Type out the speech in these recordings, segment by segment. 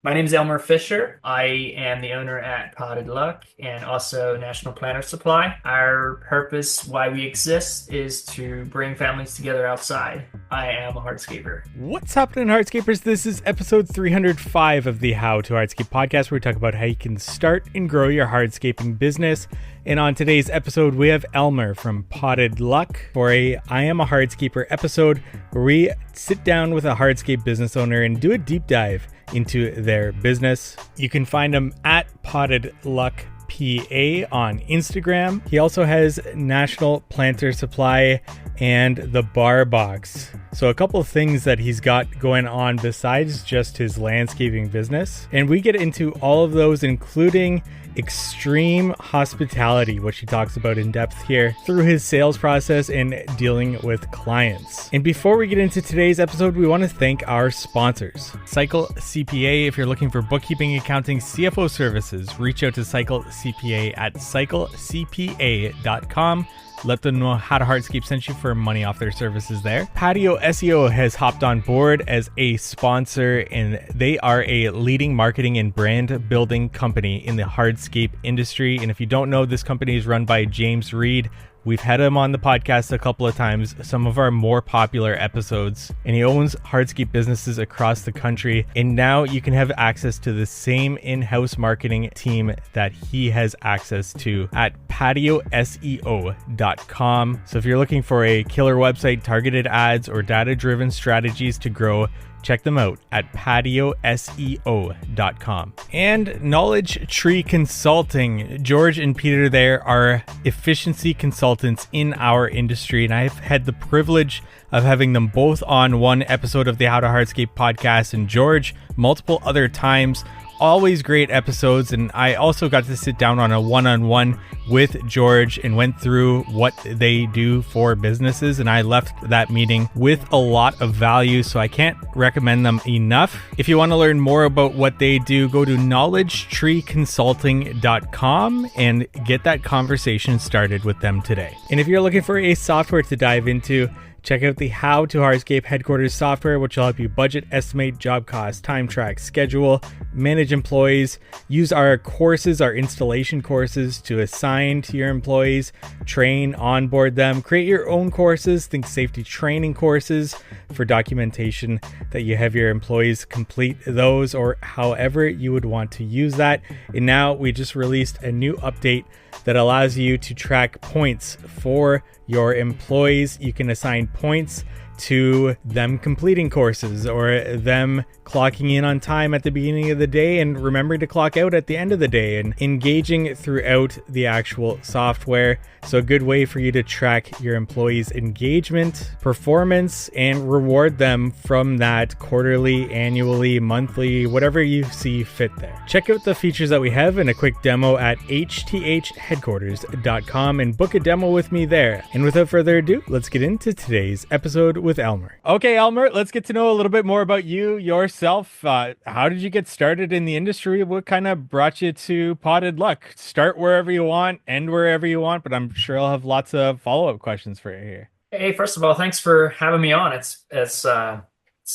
My name is Elmer Fisher. I am the owner at Potted Luck and also National Planter Supply. Our purpose, why we exist, is to bring families together outside. I am a hardscaper. What's happening, Hardscapers? This is episode 305 of the How to Hardscape podcast, where we talk about how you can start and grow your hardscaping business. And on today's episode, we have Elmer from Potted Luck for a I Am a Hardscaper episode, where we sit down with a hardscape business owner and do a deep dive into their business. You can find him at Potted Luck PA on Instagram. He also has National Planter Supply and the BarBoxx. So a couple of things that he's got going on besides just his landscaping business. And we get into all of those, including extreme hospitality, which he talks about in depth here, through his sales process and dealing with clients. And before we get into today's episode, we want to thank our sponsors. Cycle CPA. If you're looking for bookkeeping, accounting, CFO services, reach out to Cycle CPA at cyclecpa.com. Let them know How to Hardscape sent you for money off their services there. Patio SEO has hopped on board as a sponsor, and they are a leading marketing and brand building company in the hardscape industry. And if you don't know, this company is run by James Reed. We've had him on the podcast a couple of times, some of our more popular episodes, and he owns hardscape businesses across the country. And now you can have access to the same in-house marketing team that he has access to at patioseo.com. So if you're looking for a killer website, targeted ads, or data-driven strategies to grow, check them out at patioseo.com. And Knowledge Tree Consulting. George and Peter there are efficiency consultants in our industry, and I've had the privilege of having them both on one episode of the How to Hardscape podcast, and George multiple other times. Always great episodes, and I also got to sit down on a one-on-one with George and went through what they do for businesses, and I left that meeting with a lot of value, so I can't recommend them enough. If you want to learn more about what they do, go to knowledgetreeconsulting.com and get that conversation started with them today. And if you're looking for a software to dive into, check out the How to Hardscape headquarters software, which will help you budget, estimate job costs, time track, schedule, manage employees, use our courses, our installation courses to assign to your employees, train, onboard them, create your own courses, think safety training courses for documentation that you have your employees complete those, or however you would want to use that. And now we just released a new update that allows you to track points for your employees. You can assign points to them completing courses or them clocking in on time at the beginning of the day and remembering to clock out at the end of the day, and engaging throughout the actual software. So a good way for you to track your employees' engagement, performance, and reward them from that quarterly, annually, monthly, whatever you see fit there. Check out the features that we have in a quick demo at hthheadquarters.com and book a demo with me there. And without further ado, let's get into today's episode with Elmer. Okay, Elmer, let's get to know a little bit more about you, yourself. How did you get started in the industry? What kind of brought you to Potted Luck? Start wherever you want, end wherever you want, but I'm sure I'll have lots of follow-up questions for you here. Hey, first of all, thanks for having me on. It's an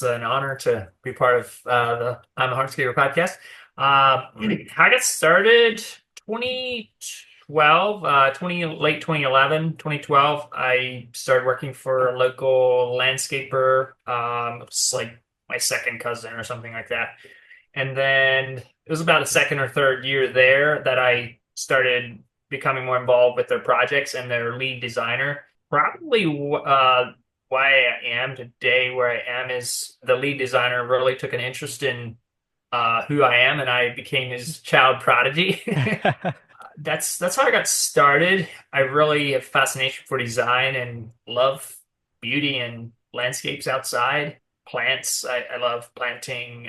honor to be part of the I'm a Hardscaper podcast. I got started 2012, 2011, 2012. I started working for a local landscaper. It was like my second cousin or something like that. And then it was about a second or third year there that I started becoming more involved with their projects, and their lead designer. Probably why I am today where I am is the lead designer really took an interest in who I am, and I became his child prodigy. That's how I got started. I really have fascination for design and love beauty and landscapes outside. Plants, I love planting.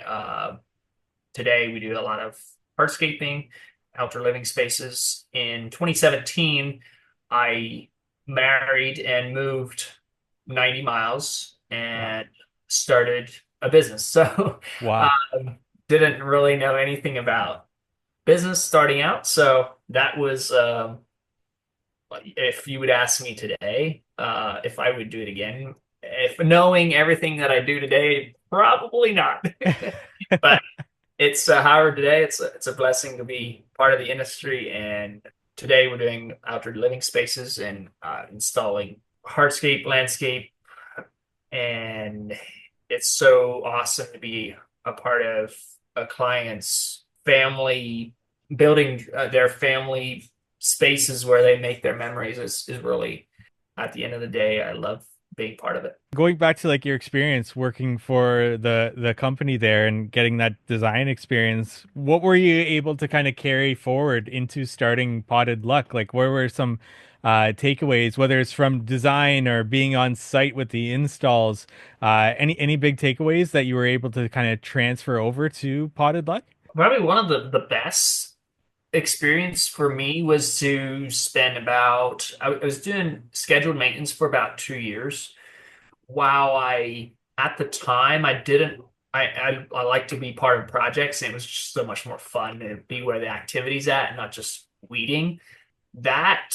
Today we do a lot of hardscaping, outdoor living spaces. In 2017, I married and moved 90 miles and started a business. So Wow. didn't really know anything about business starting out. So that was, if you would ask me today, if I would do it again, if knowing everything that I do today, probably not. But It's Howard today. It's a blessing to be part of the industry, and today we're doing outdoor living spaces and installing hardscape, landscape, and it's so awesome to be a part of a client's family building their family spaces where they make their memories is really at the end of the day, I love being part of it. Going back to like your experience working for the company there and getting that design experience, what were you able to kind of carry forward into starting Potted Luck? Like, where were some takeaways, whether it's from design or being on site with the installs? Any big takeaways that you were able to kind of transfer over to Potted Luck? Probably one of the best experience for me was to spend about I was doing scheduled maintenance for about 2 years. While I at the time I didn't I like to be part of projects, and it was just so much more fun to be where the activity's at and not just weeding. That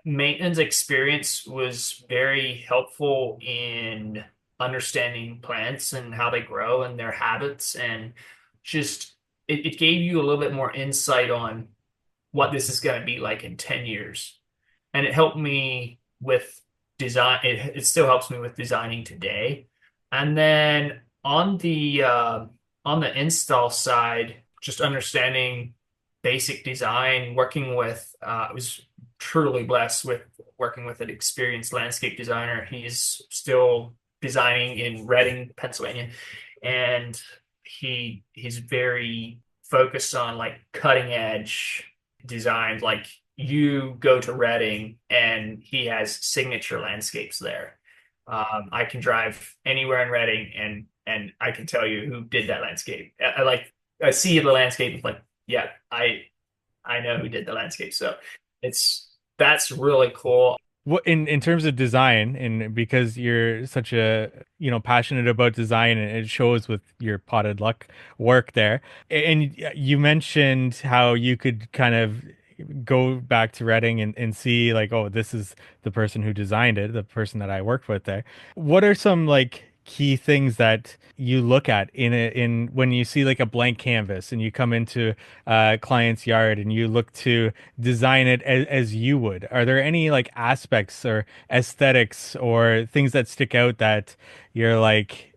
maintenance experience was very helpful in understanding plants and how they grow and their habits, and just it gave you a little bit more insight on what this is going to be like in 10 years. And it helped me with design. It still helps me with designing today. And then on the install side, just understanding basic design, working with I was truly blessed with working with an experienced landscape designer. He's still designing in Reading, Pennsylvania, and he's very focused on like cutting edge designs. Like you go to Reading and he has signature landscapes there. I can drive anywhere in Reading and I can tell you who did that landscape. I see the landscape, it's like, yeah, I know who did the landscape. So that's really cool. What in terms of design, and because you're such a passionate about design, and it shows with your Potted Luck work there. And you mentioned how you could kind of go back to Reading and see like, oh, this is the person who designed it, the person that I worked with there. What are some like key things that you look at in when you see like a blank canvas and you come into a client's yard and you look to design it as you would? Are there any like aspects or aesthetics or things that stick out that you're like,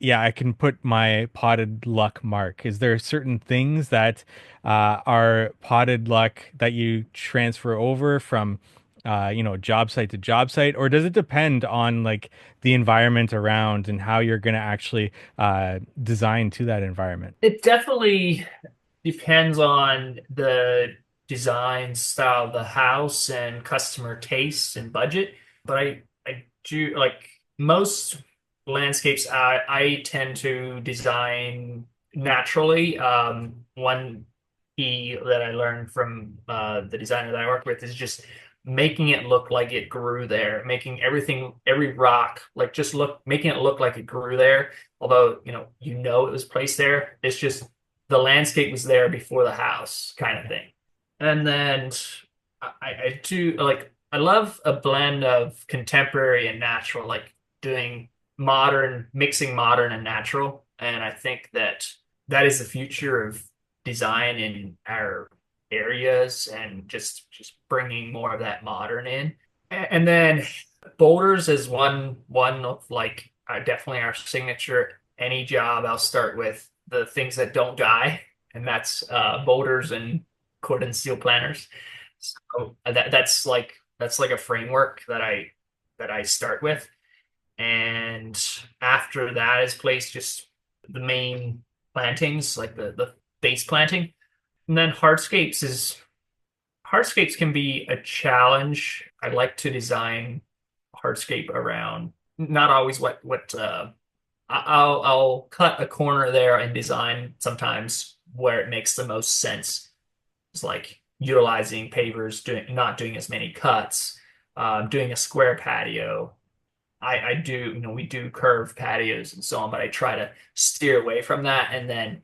yeah, I can put my Potted Luck mark? Is there certain things that are Potted Luck that you transfer over from job site to job site, or does it depend on like the environment around and how you're going to actually design to that environment? It definitely depends on the design style of the house and customer taste and budget. But I do like most landscapes, I tend to design naturally. One key that I learned from the designer that I work with is just making it look like it grew there, making everything, every rock, like just making it look like it grew there. Although, it was placed there. It's just the landscape was there before the house kind of thing. And then I do like I love a blend of contemporary and natural, like doing mixing modern and natural. And I think that that is the future of design in our areas and just bringing more of that modern in. And then boulders is one of like definitely our signature. Any job, I'll start with the things that don't die, and that's boulders and cord and steel planters. So that's like a framework that I start with, and after that is placed just the main plantings, like the base planting, and then hardscapes can be a challenge. I like to design hardscape around not always I'll cut a corner there and design sometimes where it makes the most sense. It's like utilizing pavers, not doing as many cuts, doing a square patio. I do, we do curved patios and so on, but I try to steer away from that and then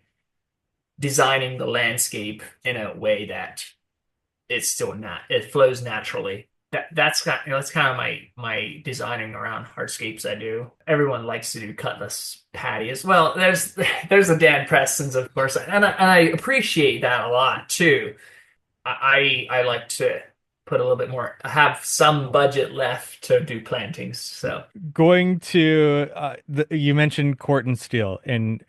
designing the landscape in a way that it flows naturally. that's kind of my designing around hardscapes I do. Everyone likes to do cutlass patties. Well, there's the Dan Prestons, of course, and I appreciate that a lot too. I like to put a little bit more, have some budget left to do plantings. So Going to you mentioned Court and Steel, and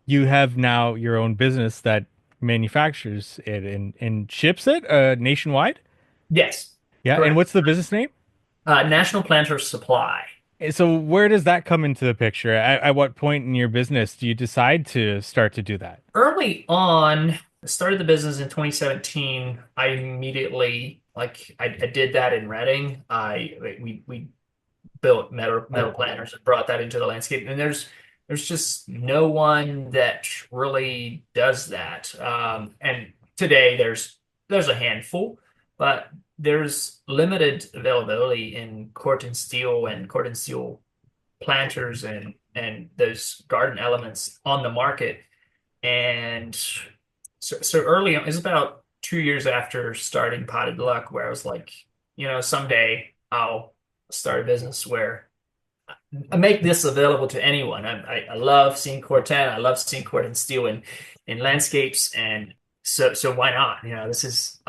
you have now your own business that manufactures it and ships it nationwide. yes, Yeah, and correct. what's the business name? National Planter Supply. So where does that come into the picture? At what point in your business do you decide to start to do that? Early on, I started the business in 2017. I immediately I did that in Reading. I we built metal planters and brought that into the landscape. And there's just no one that really does that. And today there's a handful, but there's limited availability in cord and steel planters and those garden elements on the market. And so early on, it's about 2 years after starting Potted Luck, where I was like, someday I'll start a business where I make this available to anyone. I love seeing Corten. I love seeing Corten steel in landscapes, and so why not? This is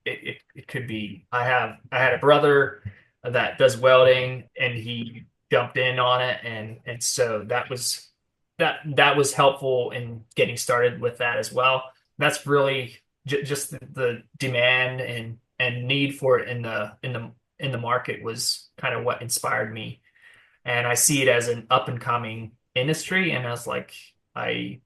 it could be. I had a brother that does welding, and he jumped in on it, and so that was helpful in getting started with that as well. That's really just the demand and need for it in the market was kind of what inspired me, and I see it as an up and coming industry, and I was like, I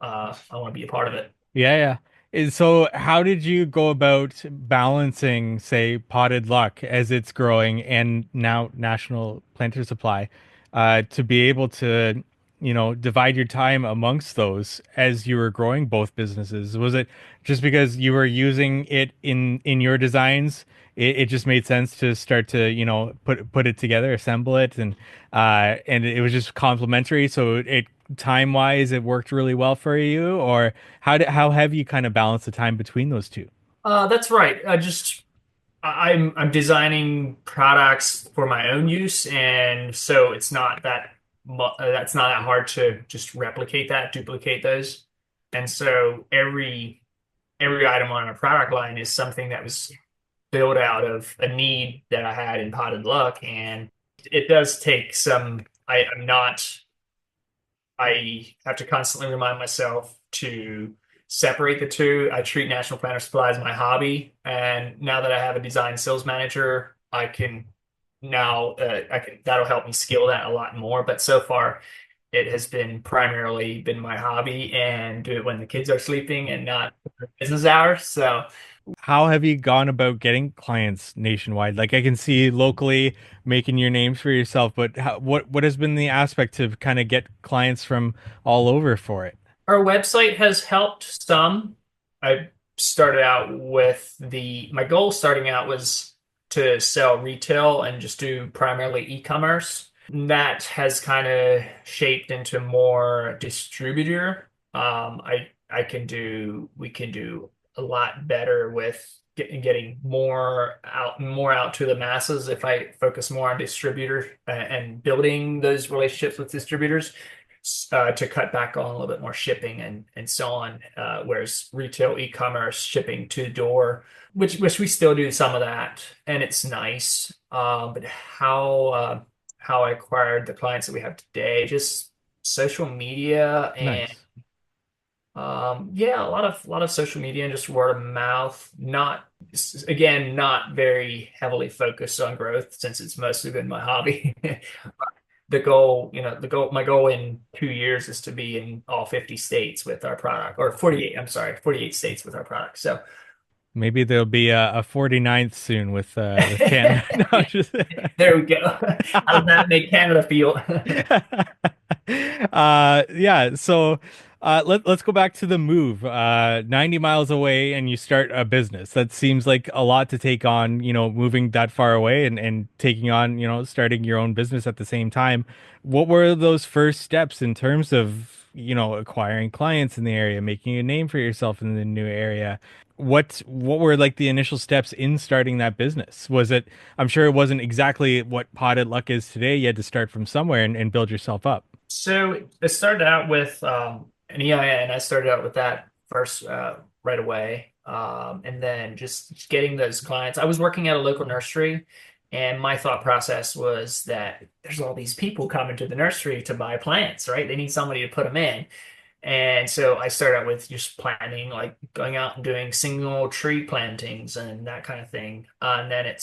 want to be a part of it. Yeah, yeah. So how did you go about balancing, say, Potted Luck as it's growing and now National Planter Supply, to be able to, divide your time amongst those as you were growing both businesses? Was it just because you were using it in your designs? It just made sense to start to, put it together, assemble it, and it was just complementary. So it time wise, it worked really well for you, or how have you kind of balanced the time between those two? That's right. I'm designing products for my own use, and so it's not that's not that hard to just replicate that, duplicate those. And so every item on our product line is something that was built out of a need that I had in Potted Luck, and it does take some. I'm not. I have to constantly remind myself to separate the two. I treat National Planner Supply as my hobby, and now that I have a design sales manager, I can that'll help me scale that a lot more. But so far, it has been primarily been my hobby and do it when the kids are sleeping and not business hours. So How have you gone about getting clients nationwide? Like I can see locally making your names for yourself, but what has been the aspect to kind of get clients from all over for it? our website has helped some. I started out with my goal starting out was to sell retail and just do primarily e-commerce. That has kind of shaped into more distributor. We can do a lot better with getting more out to the masses if I focus more on distributor and building those relationships with distributors to cut back on a little bit more shipping and so on. Whereas retail e-commerce shipping to the door, which we still do some of that, and it's nice. But how I acquired the clients that we have today, just social media and Nice. yeah, a lot of social media and just word of mouth. Not again, not very heavily focused on growth since it's mostly been my hobby. My goal in 2 years is to be in all 50 states with our product, or 48, I'm sorry, 48 states with our product. So Maybe there'll be a 49th soon with Canada. No, just there we go. How does that make Canada feel? yeah, so let's go back to the move. 90 miles away and you start a business. That seems like a lot to take on, moving that far away and taking on, starting your own business at the same time. What were those first steps in terms of, acquiring clients in the area, making a name for yourself in the new area? what were like the initial steps in starting that business? Was it, I'm sure it wasn't exactly what Potted Luck is today. You had to start from somewhere and build yourself up. So it started out with an EIN. I started out with that first right away. And then just getting those clients. I was working at a local nursery, and my thought process was that there's all these people coming to the nursery to buy plants, right? They need somebody to put them in. And so I started out with just planting, like going out and doing single tree plantings and that kind of thing. And then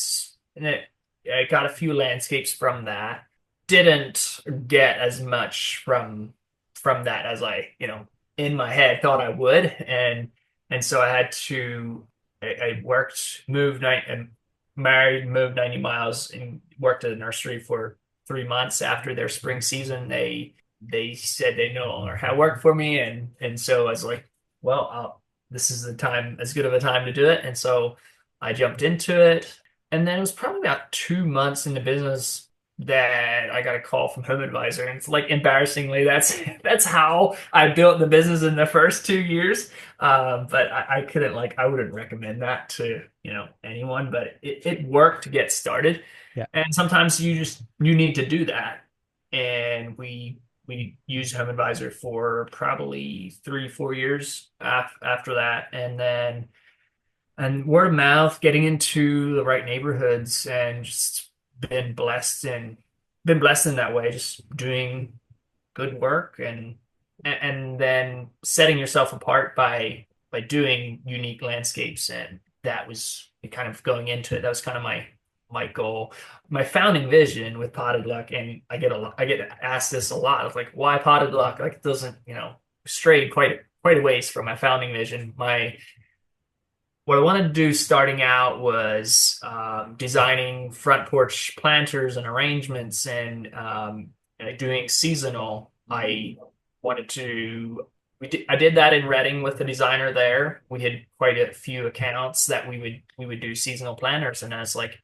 I got a few landscapes from that. Didn't get as much from that as I in my head thought I would. And so I had to, I worked, moved, and married, moved 90 miles and worked at a nursery for 3 months after their spring season. They said they no longer had work for me, and so I was like, well, this is the time, as good of a time to do it, and so I jumped into it. And then it was probably about 2 months in the business that I got a call from Home Advisor, and it's like embarrassingly, that's how I built the business in the first 2 years. But I couldn't like I wouldn't recommend that to anyone, but it worked to get started, Yeah. and sometimes you need to do that, and we used Home Advisor for probably 3, 4 years after that, and word of mouth, getting into the right neighborhoods, and just been blessed and been blessed in that way, just doing good work, and then setting yourself apart by doing unique landscapes, and that was kind of going into it. That was kind of my goal, my founding vision with Potted Luck. And I get asked this a lot of like, why Potted Luck? Like it doesn't, stray quite a ways from my founding vision. My What I wanted to do starting out was designing front porch planters and arrangements, and doing seasonal. Wanted to. I did that in Reading with the designer there. We had quite a few accounts that we would do seasonal planters, and I was like,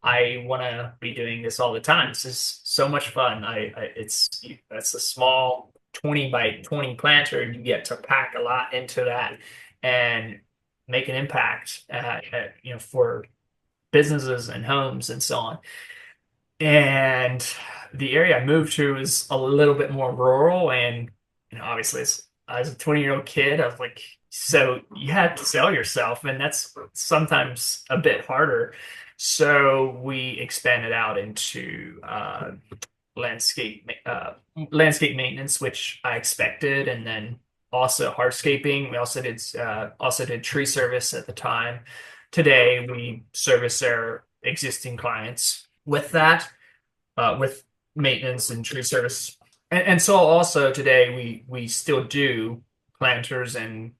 I want to be doing this all the time. This is so much fun. That's a small 20 by 20 planter, and you get to pack a lot into that and make an impact for businesses and homes and so on. And the area I moved to is a little bit more rural, and obviously as a 20-year-old kid, I was like, so you have to sell yourself, and that's sometimes a bit harder. So we expanded out into landscape landscape maintenance, which I expected, and then also hardscaping. We also did tree service at the time. Today we service our existing clients with that, with maintenance and tree service. And so also today we still do planters and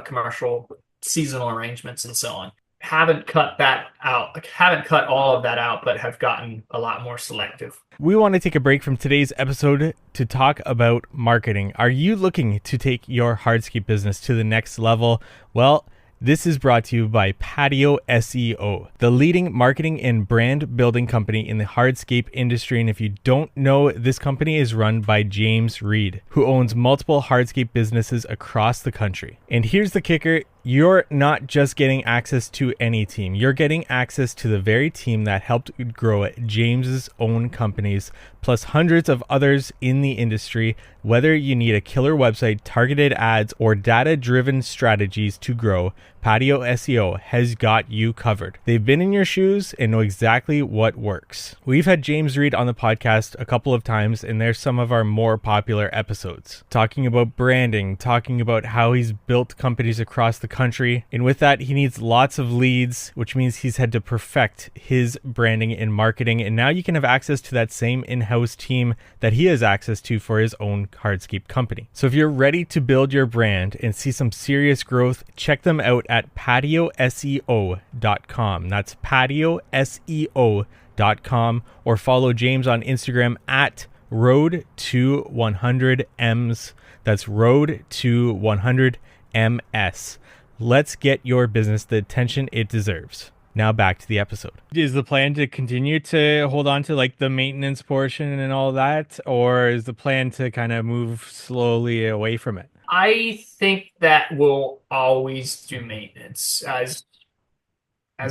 commercial seasonal arrangements and so on. Haven't cut that out, like, haven't cut all of that out, but have gotten a lot more selective. We want to take a break from today's episode to talk about marketing. Are you looking to take your hardscape business to the next level? Well, this is brought to you by Patio SEO, the leading marketing and brand building company in the hardscape industry. And if you don't know, this company is run by James Reed, who owns multiple hardscape businesses across the country. And here's the kicker. You're not just getting access to any team. You're getting access to the very team that helped grow James's own companies, plus hundreds of others in the industry. Whether you need a killer website, targeted ads, or data-driven strategies to grow, Patio SEO has got you covered. They've been in your shoes and know exactly what works. We've had James Reed on the podcast a couple of times, and they're some of our more popular episodes, talking about branding, talking about how he's built companies across the country. And with that, he needs lots of leads, which means he's had to perfect his branding and marketing. And now you can have access to that same in-house team that he has access to for his own hardscape company. So if you're ready to build your brand and see some serious growth, check them out at patioseo.com. That's patioseo.com, or follow James on Instagram at road to 100ms. That's road to 100ms. Let's get your business the attention it deserves. Now back to the episode. Is the plan to continue to hold on to like the maintenance portion and all that, or is the plan to kind of move slowly away from it? I think that we'll always do maintenance as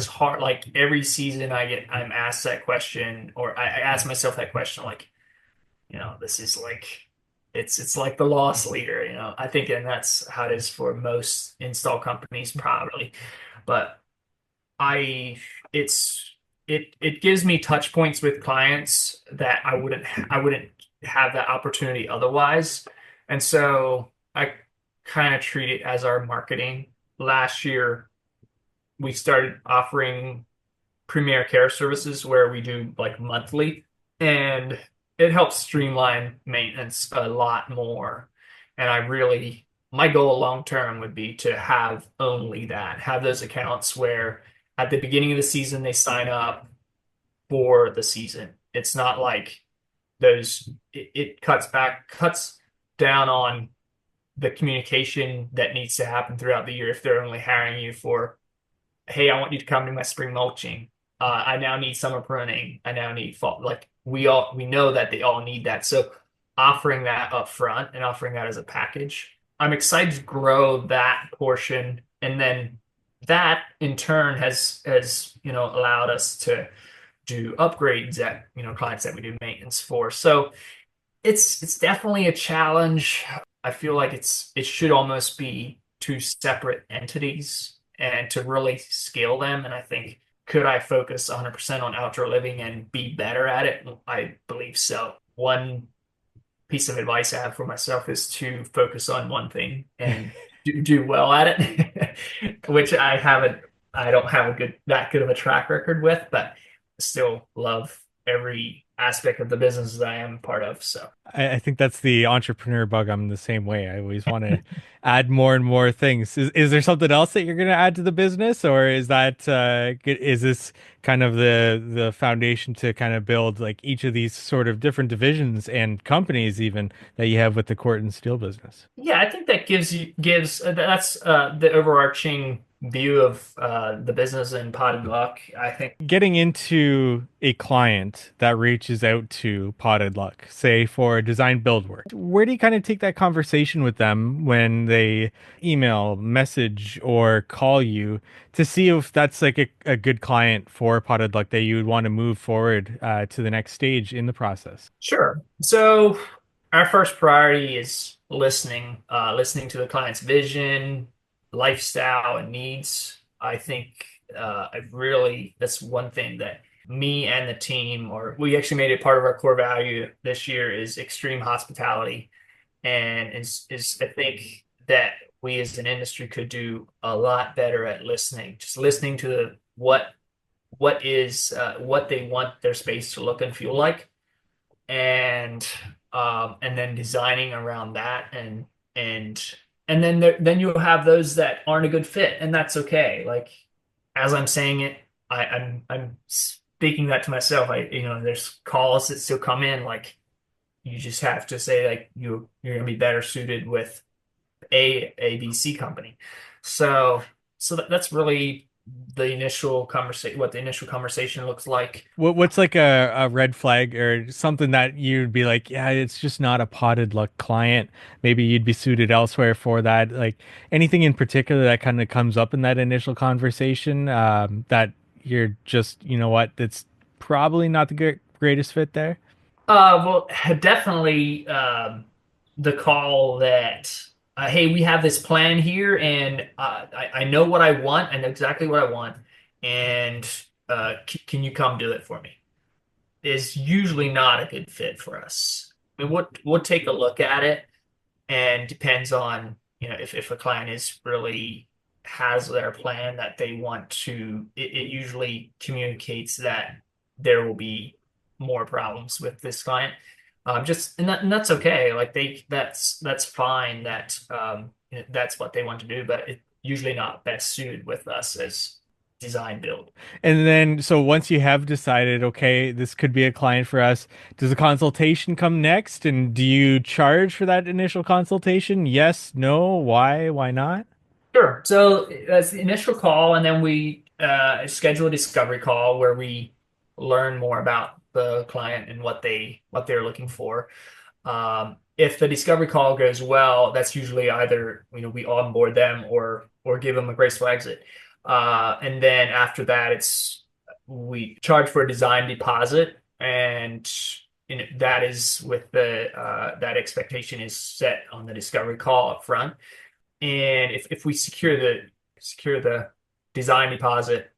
hard. Like every season, I'm asked that question, or I ask myself that question. Like, this is like it's like the loss leader. I think, and that's how it is for most install companies, probably. But I it's it gives me touch points with clients that I wouldn't have that opportunity otherwise. And so I kind of treat it as our marketing. Last year we started offering premier care services where we do like monthly, and it helps streamline maintenance a lot more. And my goal long term would be to have only that, have those accounts where at the beginning of the season they sign up for the season. It's not like it cuts down on the communication that needs to happen throughout the year if they're only hiring you for, hey, I want you to come to my spring mulching. I now need summer pruning. I now need fall. Like we know that they all need that. So offering that up front and offering that as a package, I'm excited to grow that portion. And then that in turn has allowed us to do upgrades at clients that we do maintenance for. So it's definitely a challenge. I feel like it should almost be two separate entities and to really scale them. And I think, could I focus 100% on outdoor living and be better at it? I believe so. One piece of advice I have for myself is to focus on one thing and do well at it, which I don't have that good of a track record with, but still love every aspect of the business that I am part of. So I think that's the entrepreneur bug. I'm the same way. I always want to add more and more things. Is there something else that you're going to add to the business, or is that is this kind of the foundation to kind of build like each of these sort of different divisions and companies even that you have with the Court and Steel business? yeah, I think that gives that's the overarching view of the business in Potted Luck. I think. Getting into a client that reaches out to Potted Luck, say for design build work, where do you kind of take that conversation with them when they email, message, or call you to see if that's like a good client for Potted Luck that you would want to move forward to the next stage in the process? Sure. So our first priority is listening to the client's vision, lifestyle, and needs. I think that's one thing that me and the team, or we actually made it part of our core value this year, is extreme hospitality, and is I think that we as an industry could do a lot better at listening, just listening to what they want their space to look and feel like, and then designing around that, and then you'll have those that aren't a good fit, and that's okay. Like as I'm saying it, I'm speaking that to myself. There's calls that still come in. Like you just have to say like you're gonna be better suited with ABC company. So that's really what the initial conversation looks like. What's like a red flag or something that you'd be like, yeah, it's just not a Potted Luck client. Maybe you'd be suited elsewhere for that. Like anything in particular that kind of comes up in that initial conversation, that you're just, you know what, that's probably not the greatest fit there. Well, definitely the call that, hey, we have this plan here, and I know what I want. I know exactly what I want, and can you come do it for me? Is usually not a good fit for us. I mean, we'll take a look at it, and depends on if a client is really has their plan that they want to. It usually communicates that there will be more problems with this client. Just and that's okay. Like that's fine. That's what they want to do, but it's usually not best suited with us as design build. And then, so once you have decided, okay, this could be a client for us, does the consultation come next? And do you charge for that initial consultation? Yes, no, why not? Sure. So that's the initial call, and then we schedule a discovery call where we learn more about the client and what they're looking for. if the discovery call goes well, that's usually either we onboard them or give them a graceful exit. And then after that, it's we charge for a design deposit, and that is with the that expectation is set on the discovery call up front. And if we secure the design deposit,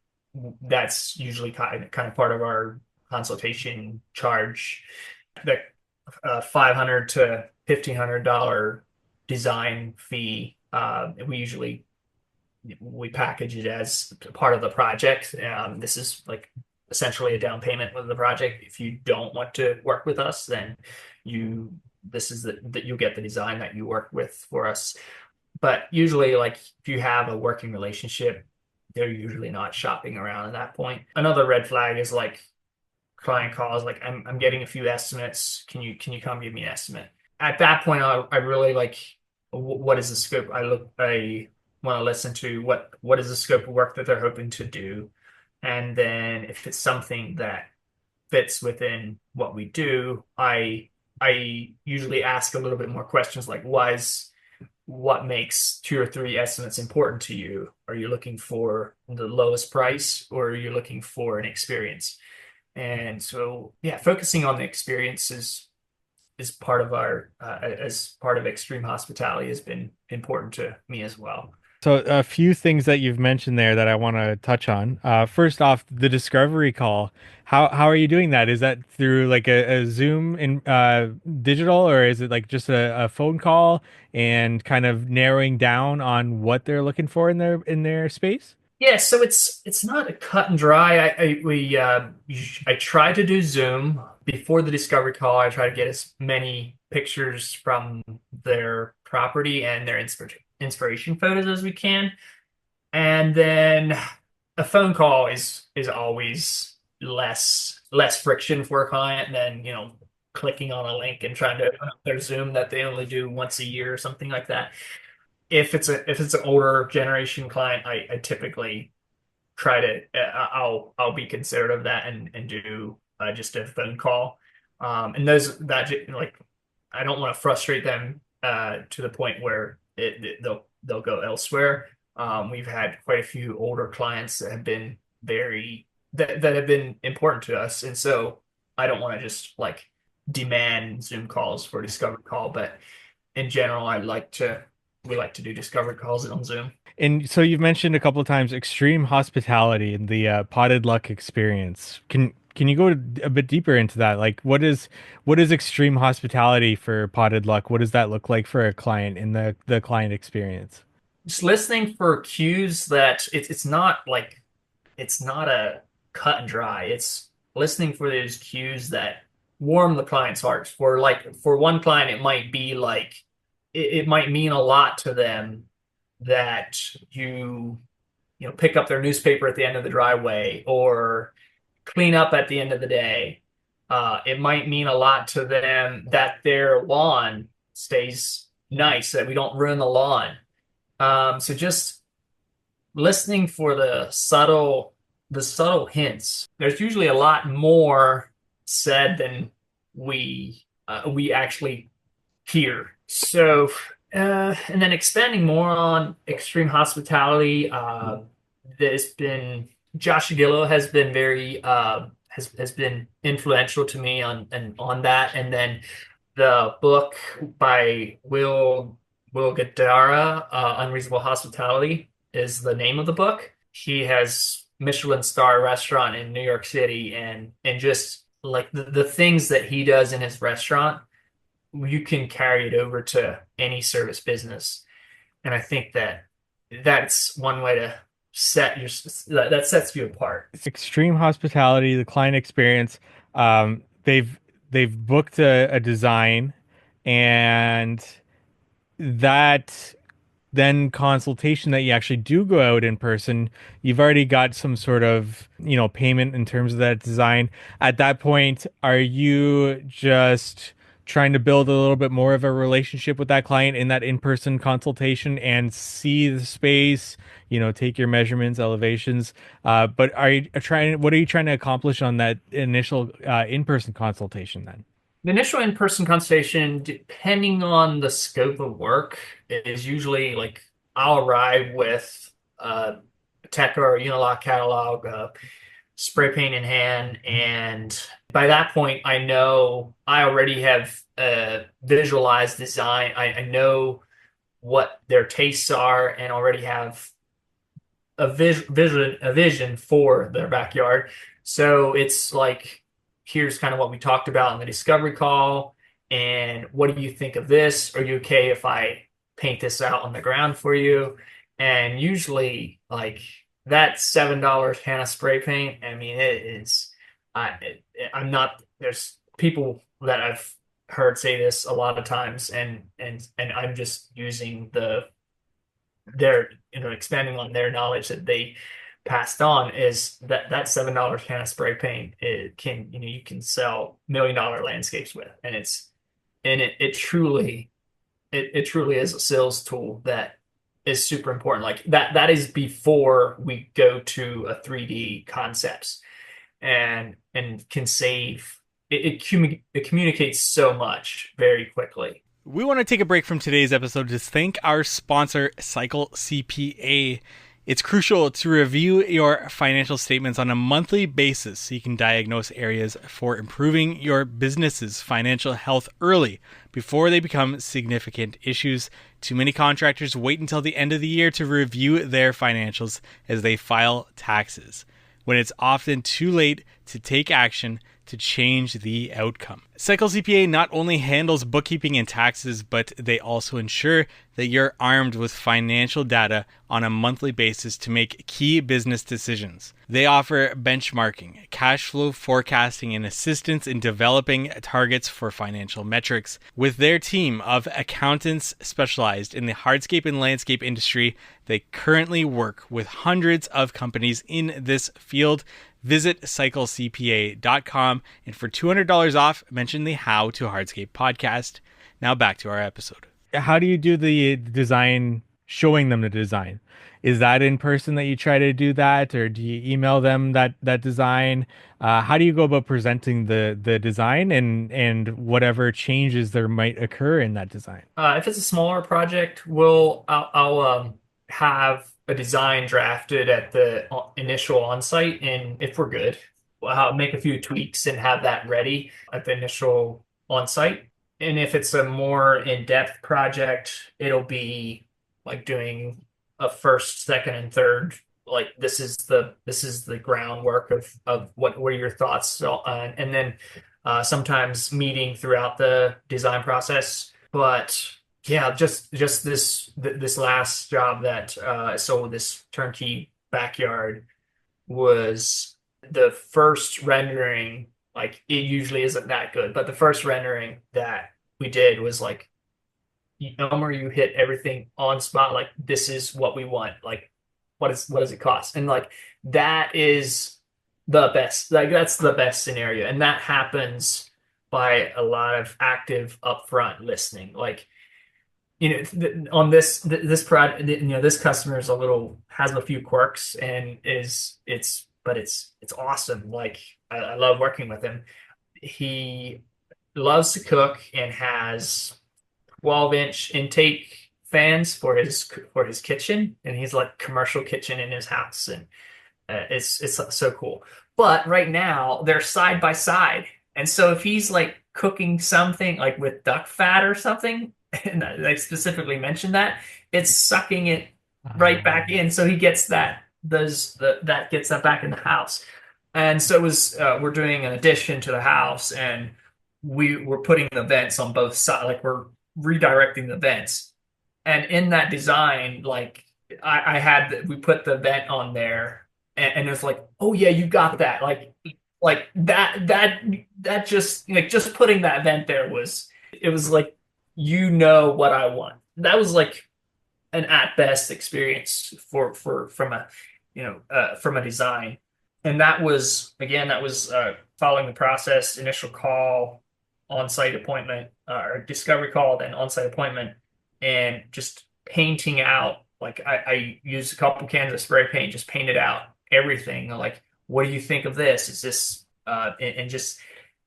that's usually kind of part of our consultation charge. The $500 to $1,500 design fee. We package it as part of the project. This is like essentially a down payment with the project. If you don't want to work with us, then you this is that you'll get the design that you work with for us. But usually, like if you have a working relationship, they're usually not shopping around at that point. Another red flag is like client calls like I'm getting a few estimates. Can you come give me an estimate? At that point, I really like what is the scope? I want to listen to what is the scope of work that they're hoping to do, and then if it's something that fits within what we do, I usually ask a little bit more questions like what makes two or three estimates important to you? Are you looking for the lowest price or are you looking for an experience? And so, yeah, focusing on the experience is part of our as part of extreme hospitality has been important to me as well. So a few things that you've mentioned there that I want to touch on. First off, the discovery call. How are you doing that? Is that through like a Zoom in digital, or is it like just a phone call and kind of narrowing down on what they're looking for in their space? Yeah, so it's not a cut and dry. I try to do Zoom before the discovery call. I try to get as many pictures from their property and their inspiration photos as we can. And then a phone call is always less friction for a client than, clicking on a link and trying to open up their Zoom that they only do once a year or something like that. If it's an older generation client, I typically try to I'll be considerate of that and do just a phone call. And those that like I don't want to frustrate them to the point where they'll go elsewhere. We've had quite a few older clients that have been that have been important to us, and so I don't want to just like demand Zoom calls for a discovery call, but in general, we like to do discovery calls on Zoom. And so you've mentioned a couple of times extreme hospitality and the potted luck experience. Can you go a bit deeper into that? Like, what is extreme hospitality for potted luck? What does that look like for a client in the client experience? Just listening for cues that it's not a cut and dry. It's listening for those cues that warm the client's hearts. For one client, it might be like it might mean a lot to them that pick up their newspaper at the end of the driveway or clean up at the end of the day. It might mean a lot to them that their lawn stays nice, that we don't ruin the lawn. So just listening for the subtle hints. There's usually a lot more said than we actually hear. So, and then expanding more on extreme hospitality, there's been Josh Gillow has been very has been influential to me on that, and then the book by Will Guidara, Unreasonable Hospitality, is the name of the book. He has Michelin star restaurant in New York City, and just like the things that he does in his restaurant, you can carry it over to any service business. And I think that that's one way to that sets you apart. Extreme hospitality, the client experience. They've booked a design, and that then consultation that you actually do go out in person, you've already got some sort of, payment in terms of that design. At that point, are you just trying to build a little bit more of a relationship with that client in that in-person consultation and see the space, take your measurements, elevations, but what are you trying to accomplish on that initial in-person consultation then? The initial in-person consultation, depending on the scope of work, is usually like I'll arrive with a Tekla or Unilock catalog, spray paint in hand, and by that point, I know I already have visualized design. I know what their tastes are, and already have a vision for their backyard. So it's like, here's kind of what we talked about in the discovery call. And what do you think of this? Are you okay if I paint this out on the ground for you? And usually, like that $7 can of spray paint. I mean, it is. I'm not. There's people that I've heard say this a lot of times, and I'm just using their expanding on their knowledge that they passed on is that $7 can of spray paint it can you can sell $1 million landscapes with, and it truly is a sales tool that is super important. Like that is before we go to a 3D concepts, and can save it communicates so much very quickly. We want to take a break from today's episode to thank our sponsor, Cycle CPA. It's crucial to review your financial statements on a monthly basis so you can diagnose areas for improving your business's financial health early before they become significant issues. Too many contractors wait until the end of the year to review their financials as they file taxes, when it's often too late to take action to change the outcome. Cycle CPA not only handles bookkeeping and taxes, but they also ensure that you're armed with financial data on a monthly basis to make key business decisions. They offer benchmarking, cash flow forecasting, and assistance in developing targets for financial metrics. With their team of accountants specialized in the hardscape and landscape industry, they currently work with hundreds of companies in this field. Visit cyclecpa.com, and for $200 off, mention the How to Hardscape podcast. Now back to our episode. How do you do the design, showing them the design? Is that in person that you try to do that, or do you email them that design? How do you go about presenting the design and whatever changes there might occur in that design? If it's a smaller project, I'll have a design drafted at the initial onsite, and if we're good, I'll make a few tweaks and have that ready at the initial onsite. And if it's a more in-depth project, it'll be like doing a first, second, and third. Like this is the groundwork of what are your thoughts. So, and then sometimes meeting throughout the design process. But yeah, just this last job that sold this turnkey backyard was the first rendering. Like it usually isn't that good, but the first rendering that we did was like, Elmer, you hit everything on spot. Like this is what we want. Like what does it cost? And like that is the best. Like that's the best scenario, and that happens by a lot of active upfront listening. Like on this product, this customer is a little has a few quirks, and is it's awesome. Like I love working with him. He loves to cook and has 12-inch intake fans for his kitchen, and he's like commercial kitchen in his house, and it's so cool. But right now they're side by side, and so if he's like cooking something like with duck fat or something, and I specifically mentioned that, it's sucking it right back in, so he gets that gets that back in the house. And so it was we're doing an addition to the house, and we're putting the vents on both sides, like we're redirecting the vents. And in that design, like I had we put the vent on there, and it's like, oh yeah, you got that. Like that just like just putting that vent there was it was like what I want. That was like an at best experience for from a design. And that was again that was following the process, initial call, on-site appointment, or discovery call, then on-site appointment, and just painting out. Like I used a couple cans of spray paint, just painted out everything. Like, what do you think of this? Is this and just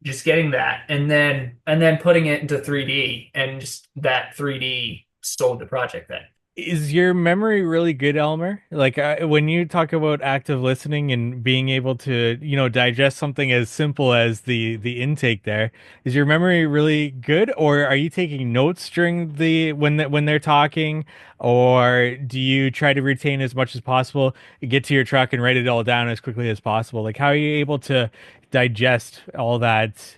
just getting that and then putting it into 3D, and just that 3D sold the project then. Is your memory really good, Elmer? Like when you talk about active listening and being able to, digest something as simple as the intake there, is your memory really good, or are you taking notes during when they're talking, or do you try to retain as much as possible, get to your truck and write it all down as quickly as possible? Like how are you able to digest all that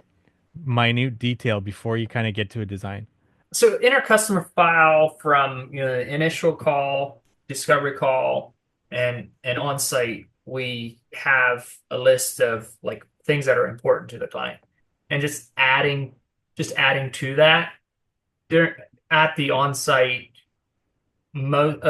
minute detail before you kind of get to a design? So in our customer file, from the initial call, discovery call, and on site, we have a list of like things that are important to the client, and just adding to that. During at the on site, most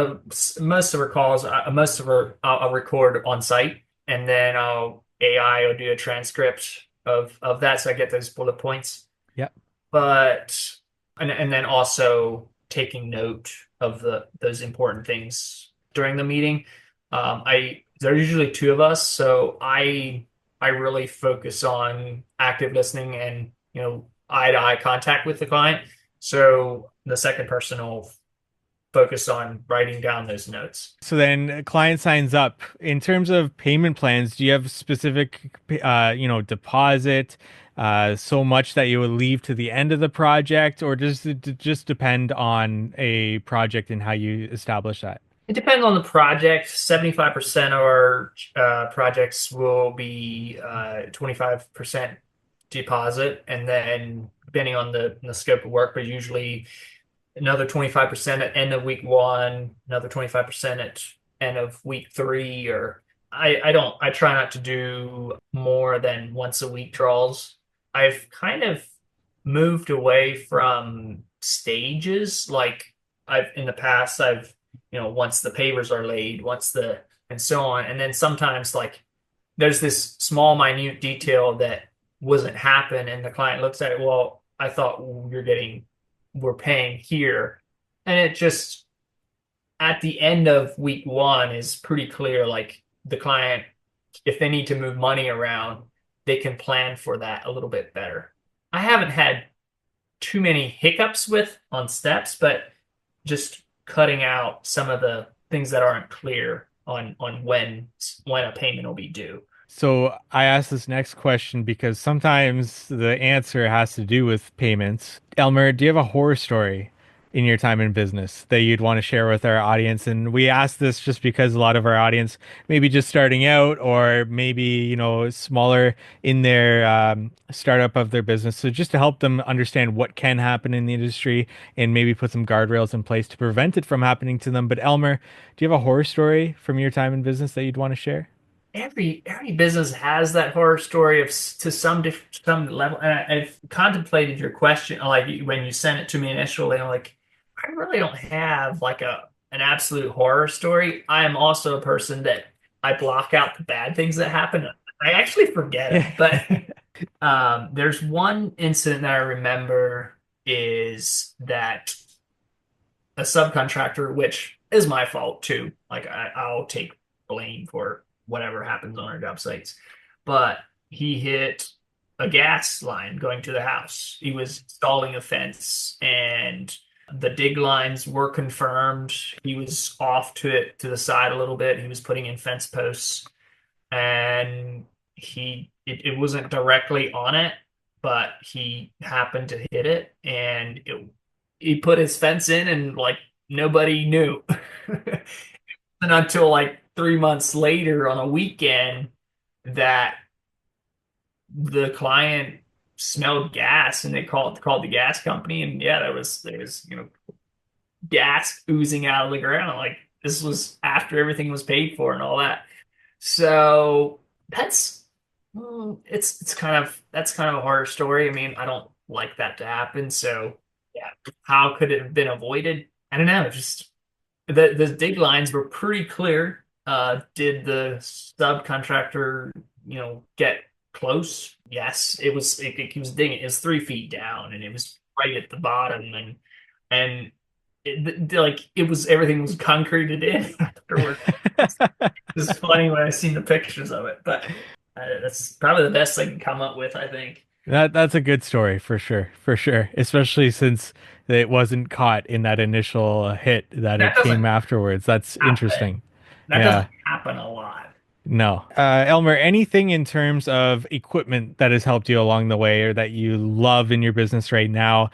of our calls, most of our I'll record on site, and then I'll AI will do a transcript of that, so I get those bullet points. Yep. But and then also taking note of those important things during the meeting. I There's usually two of us, so I really focus on active listening and eye to eye contact with the client. So the second person will focus on writing down those notes. So then a client signs up. In terms of payment plans, do you have specific, deposit, so much that you would leave to the end of the project, or does it just depend on a project and how you establish that? It depends on the project. 75% of our projects will be 25% deposit, and then depending on the scope of work, but usually another 25% at end of week one, another 25% at end of week three, or I try not to do more than once a week draws. I've kind of moved away from stages. Like I've in the past, once the pavers are laid, and so on. And then sometimes like there's this small minute detail that wasn't happen, and the client looks at it, well, I thought we're paying here. And it just, at the end of week one, is pretty clear. Like the client, if they need to move money around, they can plan for that a little bit better. I haven't had too many hiccups with on steps, but just cutting out some of the things that aren't clear on when a payment will be due. So I asked this next question because sometimes the answer has to do with payments. Elmer, do you have a horror story in your time in business that you'd want to share with our audience? And we ask this just because a lot of our audience maybe just starting out or maybe, smaller in their startup of their business. So just to help them understand what can happen in the industry and maybe put some guardrails in place to prevent it from happening to them. But Elmer, do you have a horror story from your time in business that you'd want to share? Every business has that horror story to some level. And I've contemplated your question, like when you sent it to me initially. I'm like, I really don't have like an absolute horror story. I am also a person that I block out the bad things that happen. I actually forget them. But there's one incident that I remember, is that a subcontractor, which is my fault too. Like I'll take blame for whatever happens on our job sites. But he hit a gas line going to the house. He was installing a fence, and the dig lines were confirmed. He was off to the side a little bit. He was putting in fence posts, and it wasn't directly on it, but he happened to hit it, and he put his fence in, and like nobody knew. And until like 3 months later on a weekend, that the client smelled gas, and they called the gas company, and yeah, there was gas oozing out of the ground. Like this was after everything was paid for and all that. So that's that's kind of a horror story. I mean, I don't like that to happen. So yeah, how could it have been avoided? I don't know. Just the dig lines were pretty clear. Did the subcontractor, get close? Yes, it was. He was digging. It was 3 feet down, and it was right at the bottom, and like it was, everything was concreted in afterward. It's funny when I seen the pictures of it, but that's probably the best I can come up with, I think. That's a good story for sure. Especially since it wasn't caught in that initial hit that That it doesn't came afterwards. That's happen. interesting. That Yeah. doesn't happen a lot. No. Elmer, anything in terms of equipment that has helped you along the way or that you love in your business right now?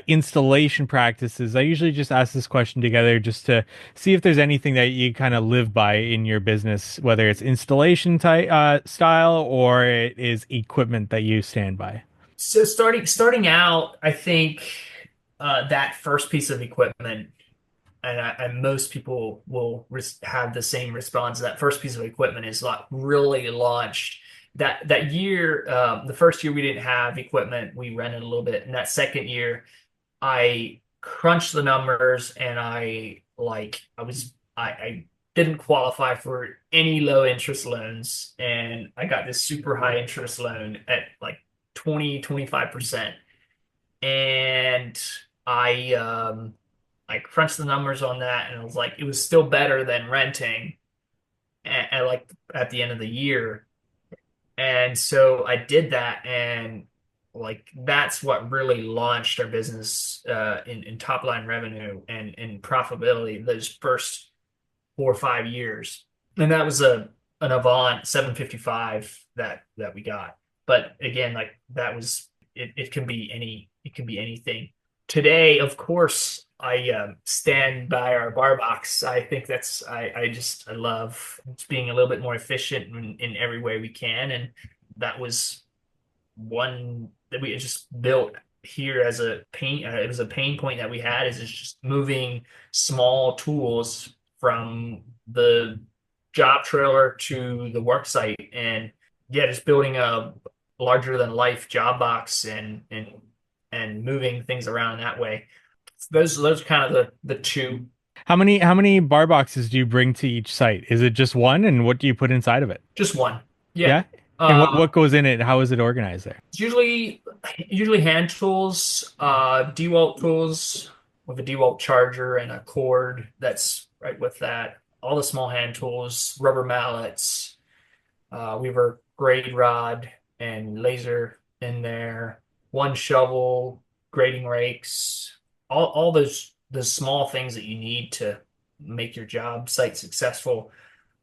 Installation practices. I usually just ask this question together just to see if there's anything that you kind of live by in your business, whether it's installation type style or it is equipment that you stand by. So starting out, I think that first piece of equipment, and most people will have the same response. That first piece of equipment is like really launched that year. The first year we didn't have equipment, we rented a little bit, and that second year I crunched the numbers and I didn't qualify for any low interest loans, and I got this super high interest loan at like 25%. And I I crunched the numbers on that, and I was like, it was still better than renting like at the end of the year. And so I did that, and like that's what really launched our business in top line revenue and in profitability those first 4 or 5 years. And that was a an Avant 755 that we got. But again, like that was it can be it can be anything. Today, of course, I stand by our bar box. I think I love being a little bit more efficient in every way we can, and that was one that we just built here as a pain. It was a pain point that we had is just moving small tools from the job trailer to the work site, and yeah, just building a larger than life job box and moving things around that way. Those are kind of the two. How many bar boxes do you bring to each site? Is it just one, and what do you put inside of it? Just one. Yeah. Yeah. And Uh, what goes in it? How is it organized there? it's usually hand tools, DeWalt tools with a DeWalt charger and a cord that's right with that. All the small hand tools, rubber mallets, Weaver grade rod and laser in there, one shovel, grading rakes, all those small things that you need to make your job site successful.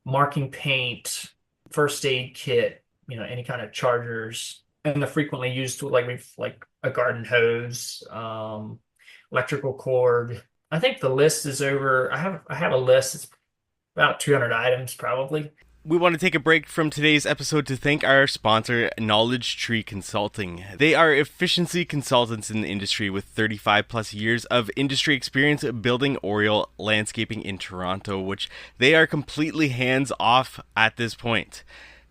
Marking paint, first aid kit, any kind of chargers, and the frequently used tool like we've like a garden hose, electrical cord. I think the list is over. I have a list. It's about 200 items probably. We want to take a break from today's episode to thank our sponsor, Knowledge Tree Consulting. They are efficiency consultants in the industry with 35 plus years of industry experience building Oriole landscaping in Toronto, which they are completely hands off at this point.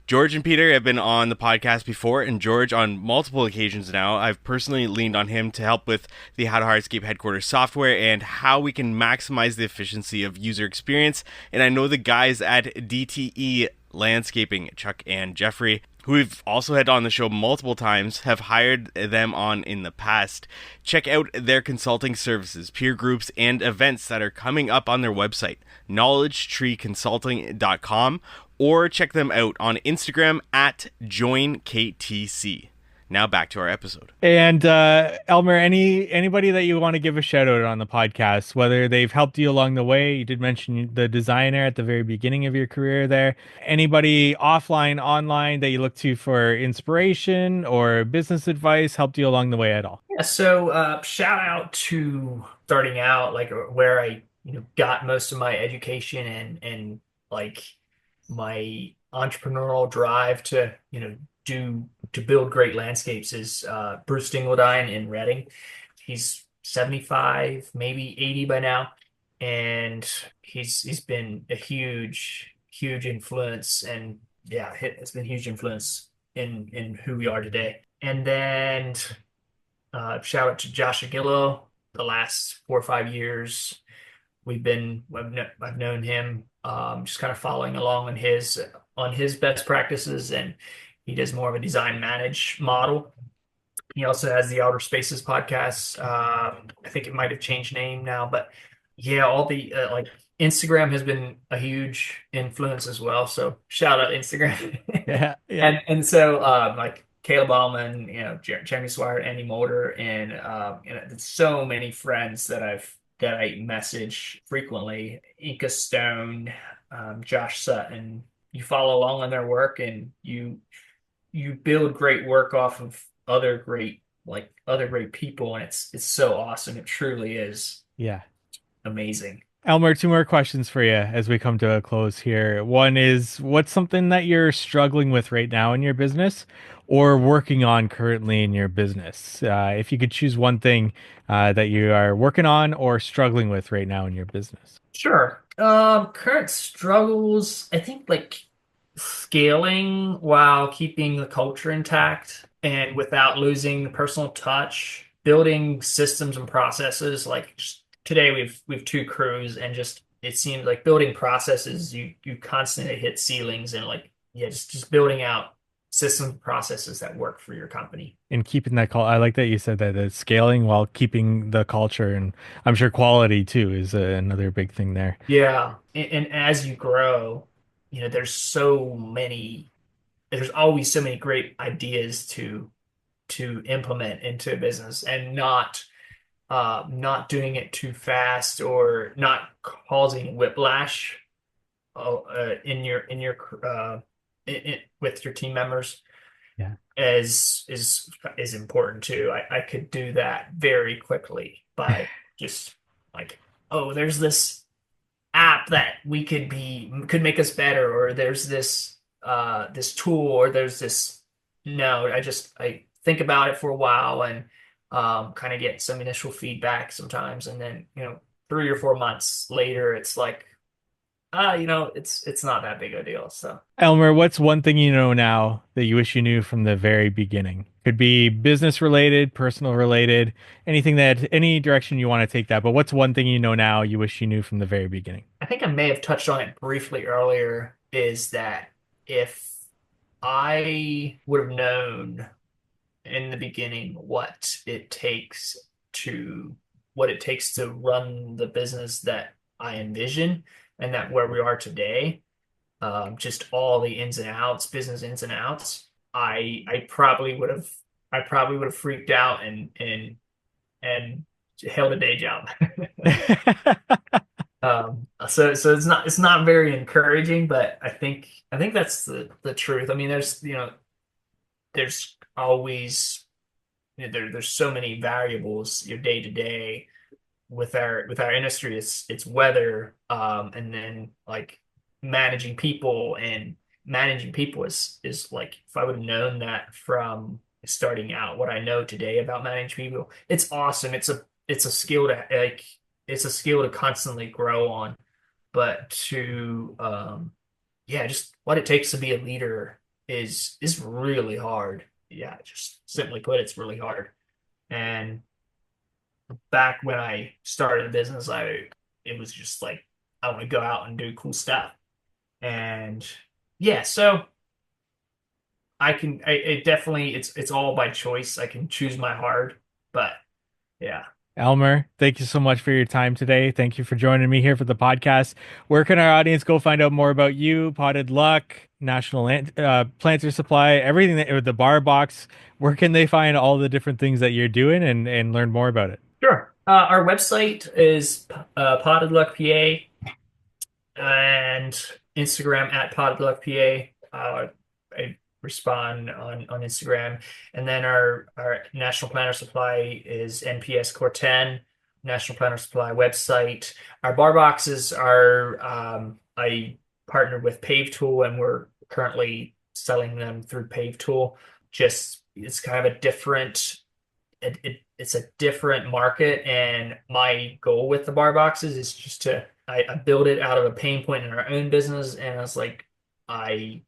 George and Peter have been on the podcast before, and George, on multiple occasions now, I've personally leaned on him to help with the How to Hardscape headquarters software and how we can maximize the efficiency of user experience. And I know the guys at DTE Landscaping, Chuck and Jeffrey, who we've also had on the show multiple times, have hired them on in the past. Check out their consulting services, peer groups, and events that are coming up on their website, knowledgetreeconsulting.com, or check them out on Instagram at joinktc. Now back to our episode. And Elmer, anybody that you want to give a shout out on the podcast, whether they've helped you along the way. You did mention the designer at the very beginning of your career there. Anybody offline, online that you look to for inspiration or business advice helped you along the way at all? Yeah, so shout out to starting out, like where I, got most of my education and like my entrepreneurial drive to, to build great landscapes is Bruce Dingledine in Reading. He's 75, maybe 80 by now, and he's been a huge influence, and yeah, it's been a huge influence in who we are today. And then shout out to Josh Aguilo. The last 4 or 5 years, I've known him, just kind of following along on his best practices, and he does more of a design manage model. He also has the Outer Spaces podcast. I think it might have changed name now, but yeah, all the like Instagram has been a huge influence as well. So shout out Instagram. Yeah, yeah. And so like Caleb Ballman, Jeremy Swire, Andy Mulder, and there's so many friends that I message frequently. Inca Stone, Josh Sutton. You follow along on their work, and you build great work off of other great people, and it's so awesome. It truly is Yeah. amazing. Elmer, two more questions for you as we come to a close here. One is, what's something that you're struggling with right now in your business or working on currently in your business? If you could choose one thing that you are working on or struggling with right now in your business. Sure. Current struggles, I think like scaling while keeping the culture intact and without losing the personal touch, building systems and processes. Like just today we've two crews and just it seems like building processes, you constantly hit ceilings and like yeah, just building out systems and processes that work for your company. And keeping that call, I like that you said that it's scaling while keeping the culture, and I'm sure quality too is another big thing there. Yeah. And as you grow, there's always so many great ideas to implement into a business and not doing it too fast or not causing whiplash with your team members Yeah. is important too. I could do that very quickly by just like, oh, there's this app that we could make us better, or there's this tool, or there's this. No, I think about it for a while and kind of get some initial feedback sometimes, and then 3 or 4 months later, it's like it's not that big a deal. So Elmer, what's one thing you know now that you wish you knew from the very beginning? Could be business related, personal related, anything that, any direction you want to take that. But what's one thing you know now you wish you knew from the very beginning? I think I may have touched on it briefly earlier, is that if I would have known in the beginning to what it takes to run the business that I envision and that where we are today, just all the ins and outs, business ins and outs, I probably would have freaked out and held a day job. So it's not very encouraging, but I think that's the truth. I mean, there's always there's so many variables your day to day with our industry. It's weather, and then like managing people, and managing people is like if I would have known that from starting out what I know today about managing people, it's awesome. It's a skill to like it's a skill to constantly grow on, but to yeah, just what it takes to be a leader is really hard. Yeah, just simply put, it's really hard. And back when I started the business, I it was just like I want to go out and do cool stuff. And yeah, so it definitely it's all by choice. I can choose my hard, but yeah. Elmer, thank you so much for your time today. Thank you for joining me here for the podcast. Where can our audience go find out more about you, Potted Luck, Planter Supply, everything that, or the BarBoxx? Where can they find all the different things that you're doing and learn more about it? Sure. Our website is Potted Luck PA, and Instagram at Potted Luck PA. I respond on Instagram, and then our National Planter Supply is NPS Core 10, National Planter Supply website. Our bar boxes are I partnered with Pave Tool, and we're currently selling them through Pave Tool. Just it's kind of a different it's a different market, and my goal with the bar boxes is just to I build it out of a pain point in our own business, and I was like I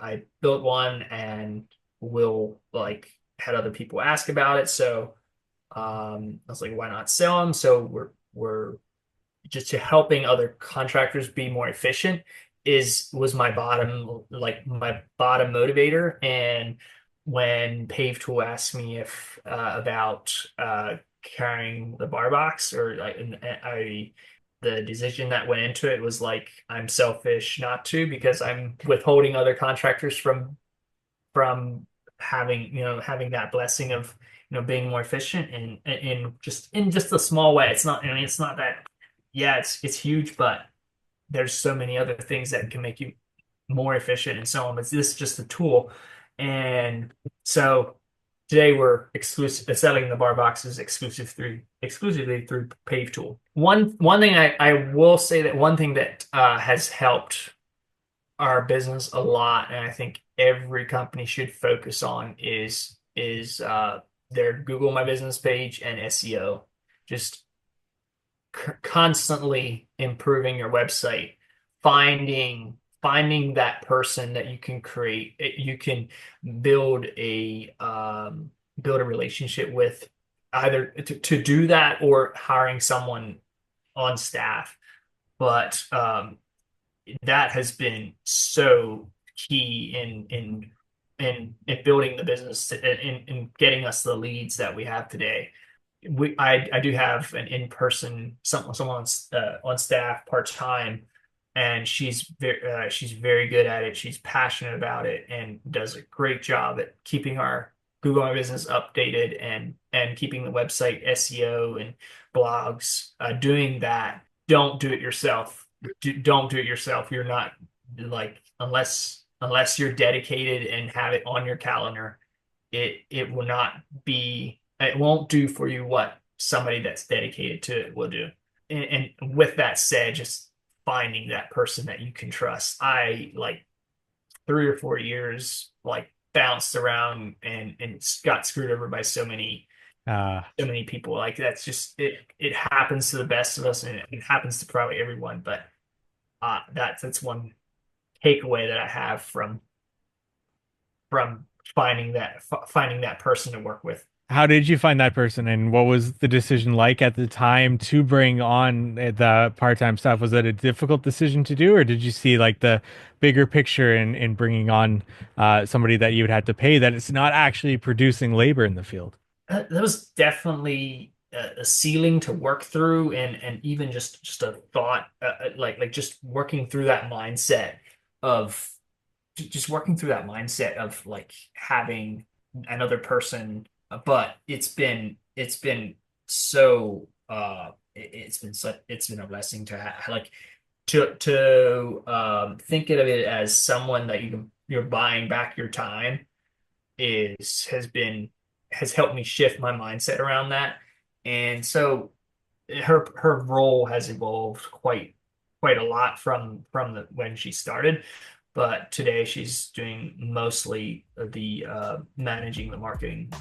I built one and will like had other people ask about it, so I was like, why not sell them? So we're just to helping other contractors be more efficient is was my bottom motivator. And when Pave Tool asked me if about carrying the bar box, or like I the decision that went into it was like I'm selfish not to, because I'm withholding other contractors from having that blessing of being more efficient and in just a small way. It's not, I mean, it's not that, yeah, it's huge, but there's so many other things that can make you more efficient and so on. But this is just a tool. And so today we're exclusive selling the bar boxes exclusively through Pave Tool. One thing I will say, that one thing that has helped our business a lot, and I think every company should focus on, is their Google My Business page and SEO. Just constantly improving your website, finding that person that you can create, you can build a relationship with, either to do that or hiring someone on staff. But that has been so key in building the business, in getting us the leads that we have today. I do have an in-person someone on staff part-time, and she's very good at it. She's passionate about it and does a great job at keeping our Google My Business updated and keeping the website SEO and blogs. Doing that. Don't do it yourself. Don't do it yourself. You're not, like, unless you're dedicated and have it on your calendar, it will not be. It won't do for you what somebody that's dedicated to it will do. And with that said, just finding that person that you can trust. I, like, 3 or 4 years, like, bounced around and got screwed over by so many people. Like, that's just it happens to the best of us, and it happens to probably everyone. But that's one takeaway that I have from finding that person to work with. How did you find that person, and what was the decision like at the time to bring on the part-time staff? Was it a difficult decision to do, or did you see, like, the bigger picture in bringing on somebody that you would have to pay, that it's not actually producing labor in the field? That was definitely a ceiling to work through, and even just a thought, like just working through that mindset of like having another person. But it's been so it's been a blessing to have, like, to think of it as someone that you're buying back your time, has helped me shift my mindset around that. And so her role has evolved quite a lot from when she started. But today she's doing mostly the managing the marketing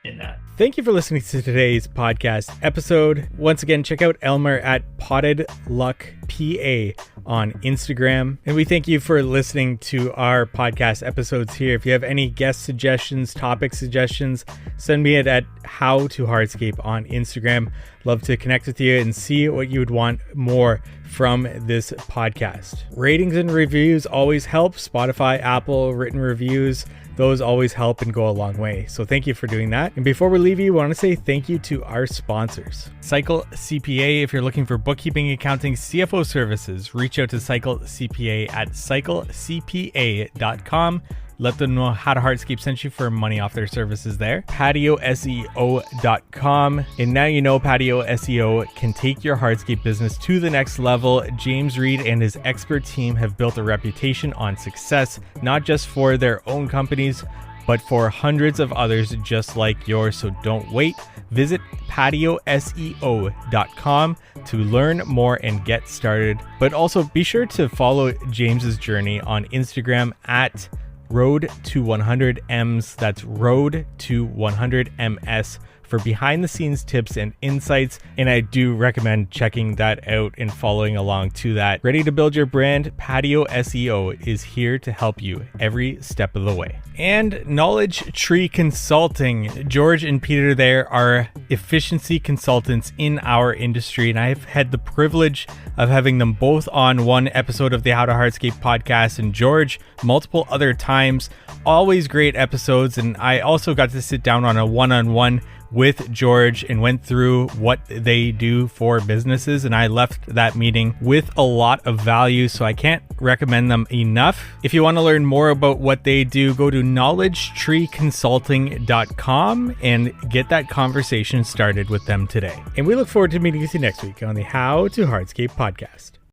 in that. Thank you for listening to today's podcast episode. Once again, check out Elmer at Potted Luck PA on Instagram. And we thank you for listening to our podcast episodes here. If you have any guest suggestions, topic suggestions, send me it at HowToHardscape on Instagram. Love to connect with you and see what you would want more from this podcast. Ratings and reviews always help. Spotify, Apple, written reviews, those always help and go a long way. So thank you for doing that. And before we leave you, we want to say thank you to our sponsors. Cycle CPA. If you're looking for bookkeeping, accounting, CFO services, reach out to Cycle CPA at cyclecpa.com. Let them know How to Hardscape sent you for money off their services there. PatioSEO.com. And now you know Patio SEO can take your hardscape business to the next level. James Reed and his expert team have built a reputation on success, not just for their own companies, but for hundreds of others just like yours. So don't wait. Visit PatioSEO.com to learn more and get started. But also be sure to follow James's journey on Instagram at Road to 100 M's. That's Road to 100 MS for behind the scenes tips and insights. And I do recommend checking that out and following along to that. Ready to build your brand? Patio SEO is here to help you every step of the way. And Knowledge Tree Consulting. George and Peter there are efficiency consultants in our industry, and I've had the privilege of having them both on one episode of the How to Hardscape podcast, and George multiple other times. Always great episodes, and I also got to sit down on a one-on-one with George and went through what they do for businesses, and I left that meeting with a lot of value, so I can't recommend them enough. If you want to learn more about what they do, go to knowledgetreeconsulting.com and get that conversation started with them today. And we look forward to meeting with you next week on the How to Hardscape podcast.